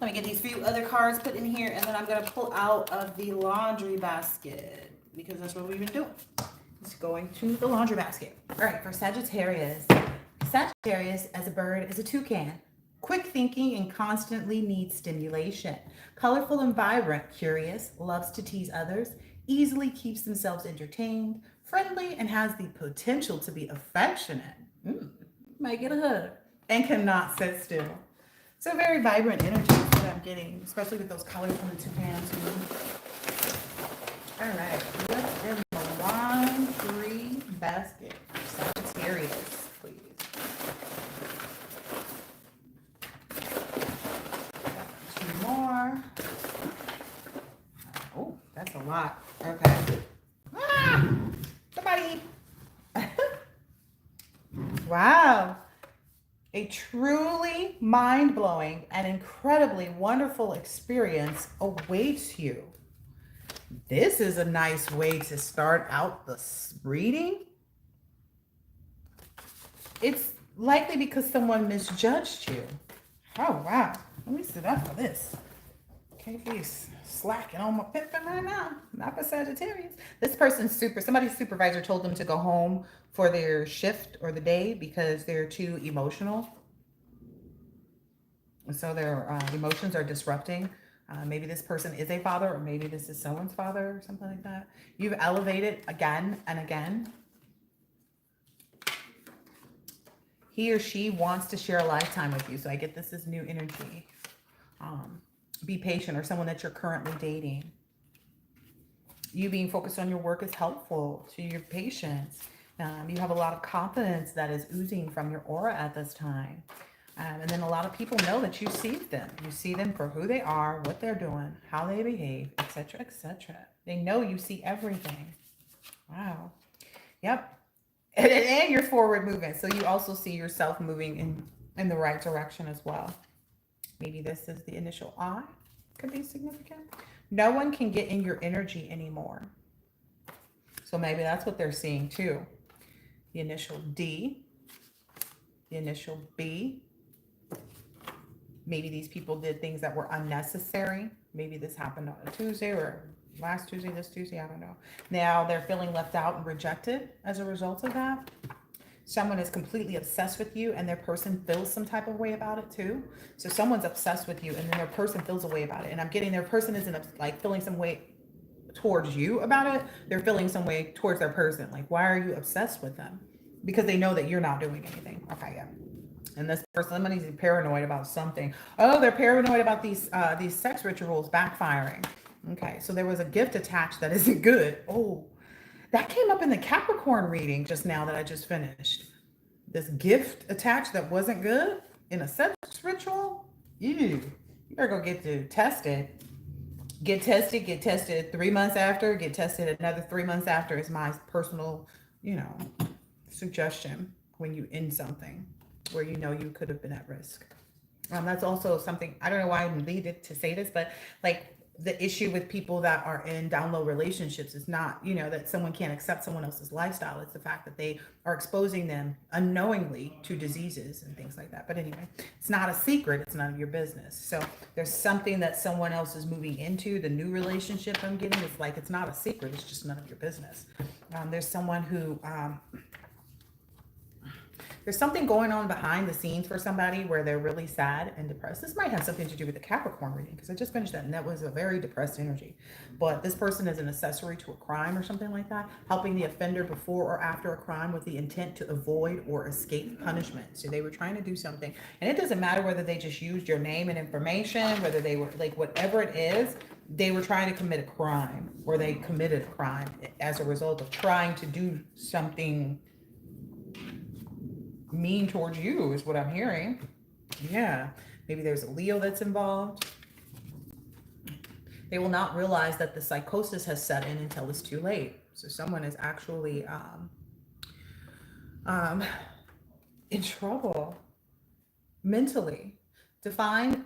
Let me get these few other cards put in here, and then I'm going to pull out of the laundry basket because that's what we've been doing. It's going to the laundry basket. All right, for Sagittarius. Sagittarius, as a bird, is a toucan. Quick thinking and constantly needs stimulation. Colorful and vibrant, curious, loves to tease others, easily keeps themselves entertained, friendly, and has the potential to be affectionate. Might get a hug. And cannot sit still. So very vibrant energy that I'm getting, especially with those colors from the toucans. All right, let's in the line 3 basket for Sagittarius, please. Two more. Oh, that's a lot. Okay. Ah, somebody. Wow. A truly mind-blowing and incredibly wonderful experience awaits you. This is a nice way to start out the reading. It's likely because someone misjudged you. Oh, wow. Let me sit up for this. Can't be slacking on my pippin right now. Not for Sagittarius. This person's somebody's supervisor told them to go home for their shift or the day because they're too emotional. So their emotions are disrupting. Maybe this person is a father, or maybe this is someone's father, or something like that. You've elevated again and again. He or she wants to share a lifetime with you. So I get this is new energy. Be patient, or someone that you're currently dating. You being focused on your work is helpful to your patience. You have a lot of confidence that is oozing from your aura at this time. And then a lot of people know that you see them. You see them for who they are, what they're doing, how they behave, etc., etc. They know you see everything. Wow. Yep. And your forward movement. So you also see yourself moving in the right direction as well. Maybe this is the initial I. Could be significant. No one can get in your energy anymore. So maybe that's what they're seeing too. The initial D. The initial B. Maybe these people did things that were unnecessary. Maybe this happened on a Tuesday or last Tuesday, this Tuesday, I don't know. Now they're feeling left out and rejected as a result of that. Someone is completely obsessed with you and their person feels some type of way about it too. So someone's obsessed with you and then their person feels a way about it. And I'm getting their person isn't like feeling some way towards you about it. They're feeling some way towards their person. Like, why are you obsessed with them? Because they know that you're not doing anything. Okay, yeah. And this person, somebody's paranoid about something. Oh, they're paranoid about these sex rituals backfiring. Okay, so there was a gift attached that isn't good. Oh, that came up in the Capricorn reading just now that I just finished. This gift attached that wasn't good in a sex ritual. You better go get tested. Get tested 3 months after, get tested another 3 months after is my personal, suggestion when you end something where you know you could have been at risk. That's also something, I don't know why I needed to say this, but like the issue with people that are in down low relationships is not, that someone can't accept someone else's lifestyle. It's the fact that they are exposing them unknowingly to diseases and things like that. But anyway, it's not a secret. It's none of your business. So there's something that someone else is moving into. The new relationship I'm getting is like, it's not a secret. It's just none of your business. There's someone who, there's something going on behind the scenes for somebody where they're really sad and depressed. This might have something to do with the Capricorn reading because I just finished that and that was a very depressed energy. But this person is an accessory to a crime or something like that, helping the offender before or after a crime with the intent to avoid or escape punishment. So they were trying to do something. And it doesn't matter whether they just used your name and information, whether they were like whatever it is, they were trying to commit a crime or they committed a crime as a result of trying to do something mean towards you is what I'm hearing. Yeah, maybe there's a Leo that's involved. They will not realize that the psychosis has set in until it's too late. So someone is actually in trouble mentally. Divine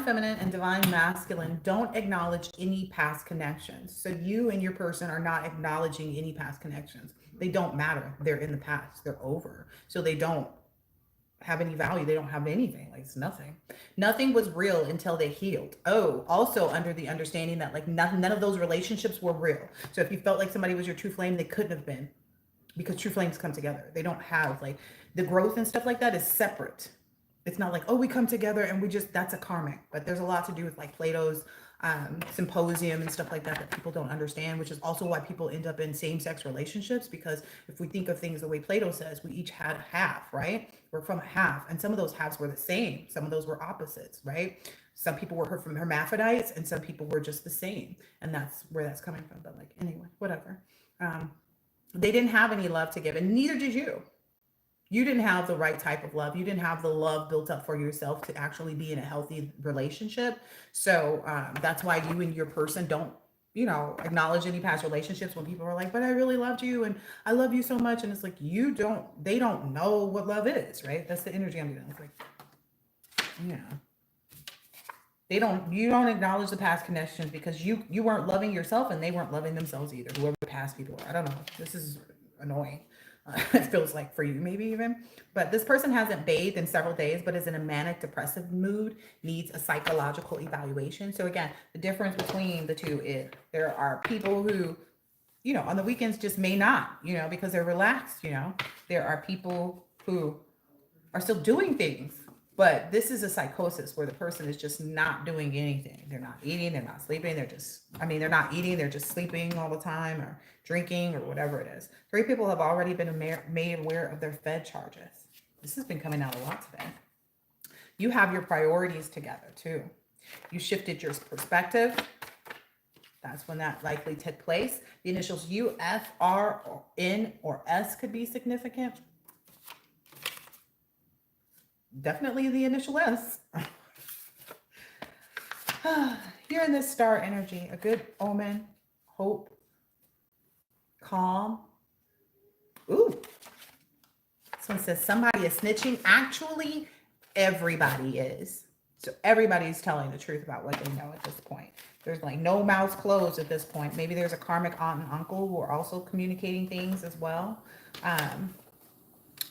feminine and divine masculine don't acknowledge any past connections. So you and your person are not acknowledging any past connections. They don't matter. They're in the past. They're over. So they don't have any value. They don't have anything. Like, it's nothing. Nothing was real until they healed. Oh, also under the understanding that like none of those relationships were real. So if you felt like somebody was your true flame, they couldn't have been, because true flames come together. They don't have like the growth and stuff like that is separate. It's not like, oh, we come together and we just, that's a karmic. But there's a lot to do with like Plato's symposium and stuff like that that people don't understand, which is also why people end up in same-sex relationships. Because if we think of things the way Plato says, we each had a half, right? We're from a half, and some of those halves were the same. Some of those were opposites, right? Some people were from hermaphrodites, and some people were just the same, and that's where that's coming from. But like, anyway, whatever. They didn't have any love to give, and neither did you. You didn't have the right type of love. You didn't have the love built up for yourself to actually be in a healthy relationship. So that's why you and your person don't, acknowledge any past relationships when people are like, but I really loved you and I love you so much. And it's like, they don't know what love is, right? That's the energy I'm getting. It's like, yeah. You don't acknowledge the past connections because you weren't loving yourself and they weren't loving themselves either. Whoever the past people are. I don't know. This is annoying. It feels like for you, maybe even. But this person hasn't bathed in several days, but is in a manic depressive mood, needs a psychological evaluation. So again, the difference between the two is there are people who, on the weekends just may not, because they're relaxed, There are people who are still doing things, but this is a psychosis where the person is just not doing anything. They're not eating, they're not sleeping, they're not eating, they're just sleeping all the time or drinking or whatever it is. 3 people have already been made aware of their Fed charges. This has been coming out a lot today. You have your priorities together too. You shifted your perspective. That's when that likely took place. The initials U, F, R, or N, or S could be significant. Definitely the initial S. You're in this star energy, a good omen, hope, calm. Ooh. This one says somebody is snitching. Actually, everybody is. So everybody's telling the truth about what they know at this point. There's like no mouths closed at this point. Maybe there's a karmic aunt and uncle who are also communicating things as well.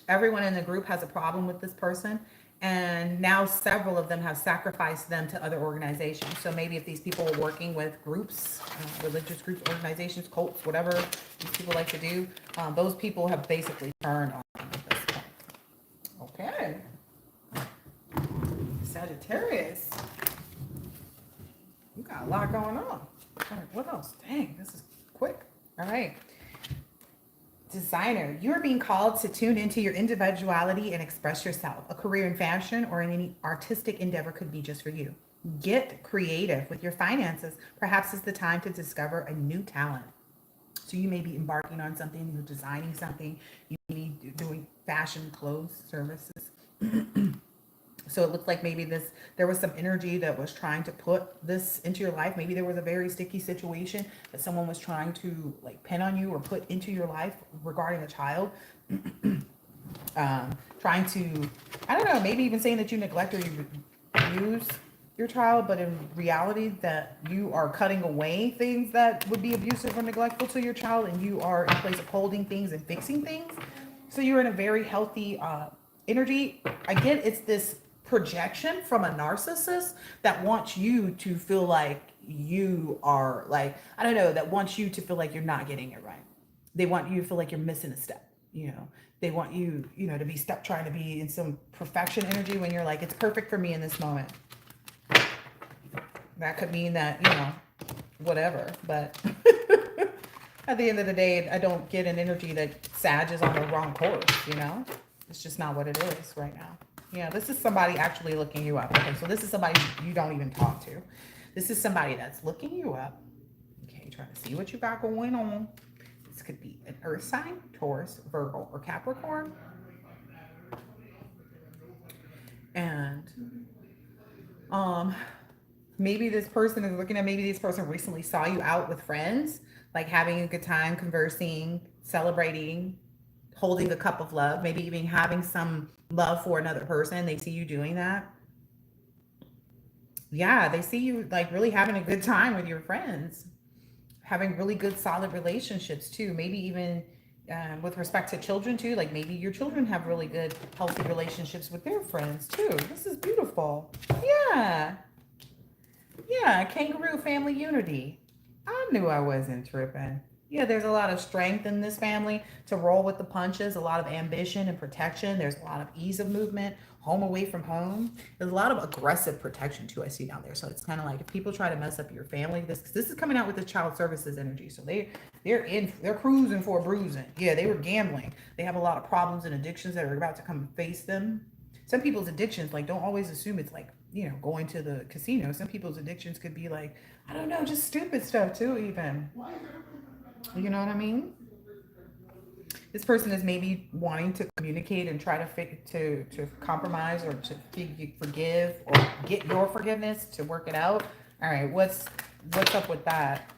Everyone in the group has a problem with this person, and now several of them have sacrificed them to other organizations. So maybe if these people are working with groups, religious groups, organizations, cults, whatever these people like to do, those people have basically turned on them at this point. Okay. Sagittarius. You got a lot going on. All right, what else? Dang, this is quick. All right. Designer, you are being called to tune into your individuality and express yourself. A career in fashion or in any artistic endeavor could be just for you. Get creative with your finances. Perhaps it's the time to discover a new talent. So you may be embarking on something, you're designing something, you may be doing fashion clothes services. So it looked like maybe there was some energy that was trying to put this into your life. Maybe there was a very sticky situation that someone was trying to like pin on you or put into your life regarding a child. Trying to, I don't know, maybe even saying that you neglect or you abuse your child, but in reality that you are cutting away things that would be abusive or neglectful to your child, and you are in place of holding things and fixing things. So you're in a very healthy energy. Again, it's this projection from a narcissist that wants you to feel like you are like, I don't know, that wants you to feel like you're not getting it right. They want you to feel like you're missing a step, They want you, to be stuck trying to be in some perfection energy when you're like, it's perfect for me in this moment. That could mean that, whatever, but at the end of the day, I don't get an energy that Sag is on the wrong course, It's just not what it is right now. Yeah, this is somebody actually looking you up. Okay, so this is somebody you don't even talk to. This is somebody that's looking you up. Okay, trying to see what you got going on. This could be an earth sign, Taurus, Virgo, or Capricorn. And maybe this person is looking at, maybe this person recently saw you out with friends, like having a good time, conversing, celebrating, holding a cup of love, maybe even having some love for another person. They see you doing that. Yeah, they see you like really having a good time with your friends, having really good solid relationships too. Maybe even with respect to children too, like maybe your children have really good, healthy relationships with their friends too. This is beautiful. Yeah. Yeah. Kangaroo family unity. I knew I wasn't tripping. Yeah, there's a lot of strength in this family to roll with the punches, a lot of ambition and protection. There's a lot of ease of movement, home away from home. There's a lot of aggressive protection too, I see down there. So it's kind of like if people try to mess up your family, this is coming out with the child services energy. So they're cruising for a bruising. Yeah, they were gambling. They have a lot of problems and addictions that are about to come face them. Some people's addictions, like, don't always assume it's like, going to the casino. Some people's addictions could be like, I don't know, just stupid stuff too, even. You know what I mean? This person is maybe wanting to communicate and try to to compromise or to forgive or get your forgiveness to work it out. All right, what's up with that?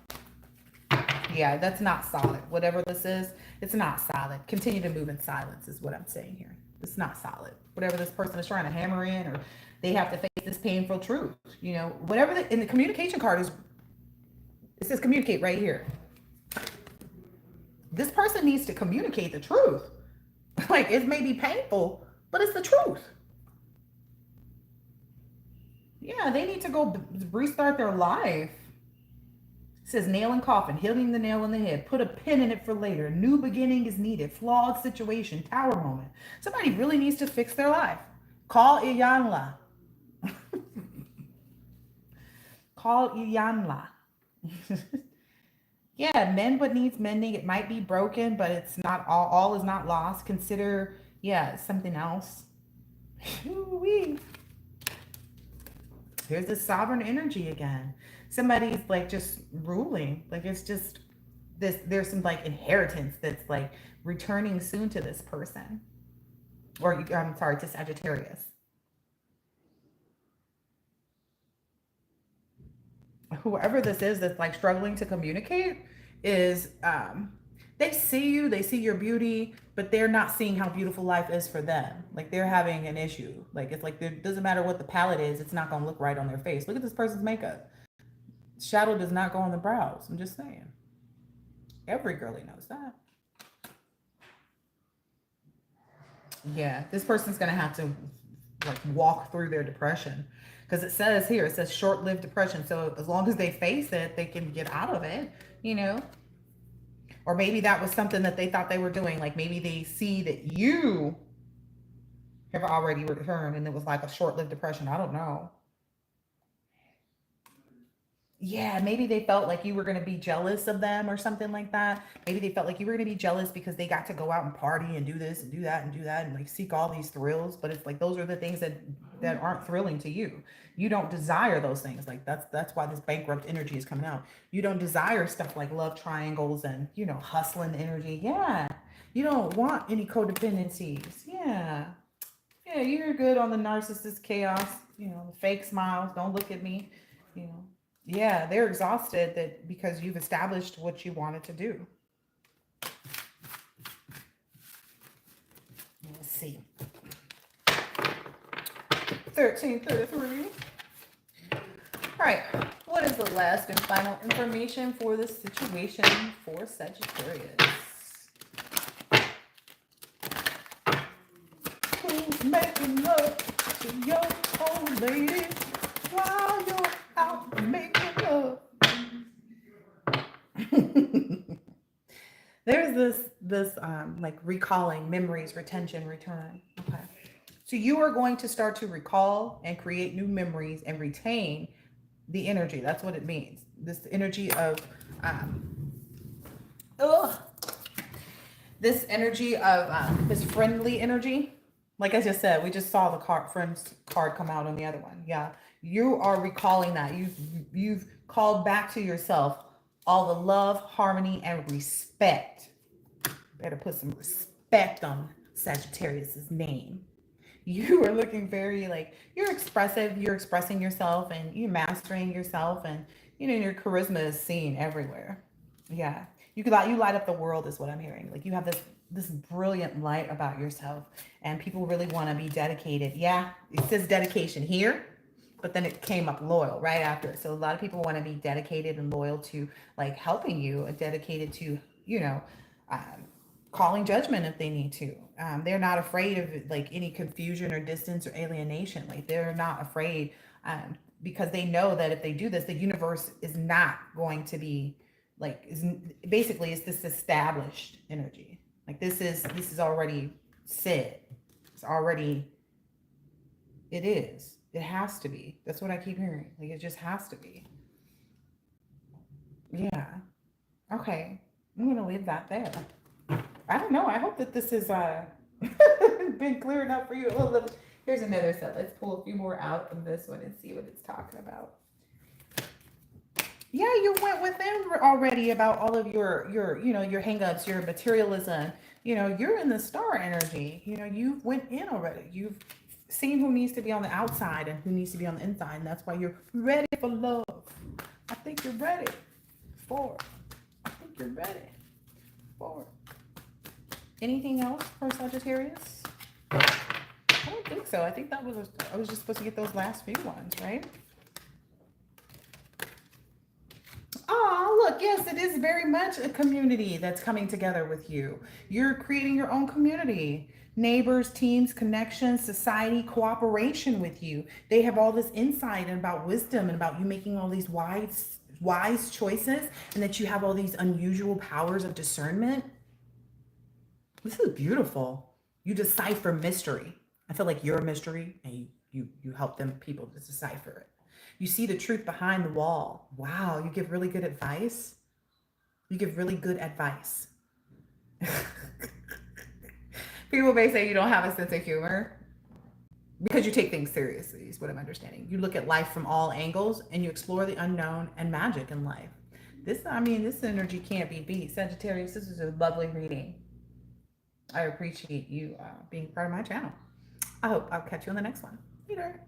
Yeah, that's not solid. Whatever this is, it's not solid. Continue to move in silence is what I'm saying here. It's not solid. Whatever this person is trying to hammer in, or they have to face this painful truth. Whatever in the communication card is, it says communicate right here. This person needs to communicate the truth. Like, it may be painful, but it's the truth. Yeah, they need to go restart their life. It says nail and coffin, hitting the nail in the head. Put a pin in it for later. New beginning is needed. Flawed situation. Tower moment. Somebody really needs to fix their life. Call Iyanla. Call Iyanla. Yeah, mend what needs mending. It might be broken, but it's not all is not lost. Consider, yeah, something else. Ooh-wee. Here's the sovereign energy again. Somebody's like just ruling. Like, it's just this, there's some like inheritance that's like returning soon to this person. Or I'm sorry, to Sagittarius. Whoever this is that's like struggling to communicate is they see you, they see your beauty, but they're not seeing how beautiful life is for them. Like, they're having an issue. Like, it's like it doesn't matter what the palette is, it's not gonna look right on their face. Look at this person's makeup. Shadow does not go on the brows. I'm just saying. Every girlie knows that. Yeah, this person's gonna have to like walk through their depression, because it says short-lived depression. So as long as they face it, they can get out of it, you know. Or maybe that was something that they thought they were doing. Like, maybe they see that you have already returned and it was like a short-lived depression. I don't know. Yeah, maybe they felt like you were going to be jealous of them or something like that. Maybe they felt like you were going to be jealous because they got to go out and party and do this and do that and do that and like seek all these thrills. But it's like those are the things that aren't thrilling to you. You don't desire those things. Like, that's why this bankrupt energy is coming out. You don't desire stuff like love triangles and, hustling energy. Yeah. You don't want any codependencies. Yeah. Yeah, you're good on the narcissist chaos, the fake smiles. Don't look at me, you know. Yeah, they're exhausted that because you've established what you wanted to do. Let's see. 1333. All right. What is the last and final information for this situation for Sagittarius? Who's making love to your old lady while you're out making love? There's this like recalling, memories, retention, return. Okay. So you are going to start to recall and create new memories and retain the energy. That's what it means. This energy of ugh, this energy of this friendly energy. Like I just said, we just saw the friends card come out on the other one. Yeah, you are recalling that. You've called back to yourself all the love, harmony, and respect. Better put some respect on Sagittarius's name. You are looking very like, you're expressive. You're expressing yourself and you're mastering yourself, and your charisma is seen everywhere. Yeah, you light up the world is what I'm hearing. Like, you have this brilliant light about yourself, and people really want to be dedicated. Yeah, it says dedication here, but then it came up loyal right after it. So a lot of people want to be dedicated and loyal to like helping you, dedicated to um, calling judgment if they need to. They're not afraid of like any confusion or distance or alienation. Like they're not afraid, because they know that if they do this, the universe is not going to be like is basically it's this established energy. Like this is already set. It's already it is. It has to be. That's what I keep hearing. Like it just has to be. Yeah. Okay. I'm gonna leave that there. I don't know. I hope that this is been clear enough for you. Oh, here's another set. Let's pull a few more out of this one and see what it's talking about. Yeah, you went within already about all of your your hangups, your materialism. You're in the star energy. You went in already. You've seen who needs to be on the outside and who needs to be on the inside, and that's why you're ready for love. I think you're ready for. I think you're ready for. Anything else for Sagittarius? I don't think so. I think I was just supposed to get those last few ones, right? Oh, look, yes, it is very much a community that's coming together with you. You're creating your own community. Neighbors, teams, connections, society, cooperation with you. They have all this insight and about wisdom and about you making all these wise choices, and that you have all these unusual powers of discernment. This is beautiful. You decipher mystery. I feel like you're a mystery, and you help them people to decipher it. You see the truth behind the wall. Wow, you give really good advice. You give really good advice. People may say you don't have a sense of humor because you take things seriously, is what I'm understanding. You look at life from all angles and you explore the unknown and magic in life. This energy can't be beat. Sagittarius, this is a lovely reading. I appreciate you being part of my channel. I hope I'll catch you on the next one. Later.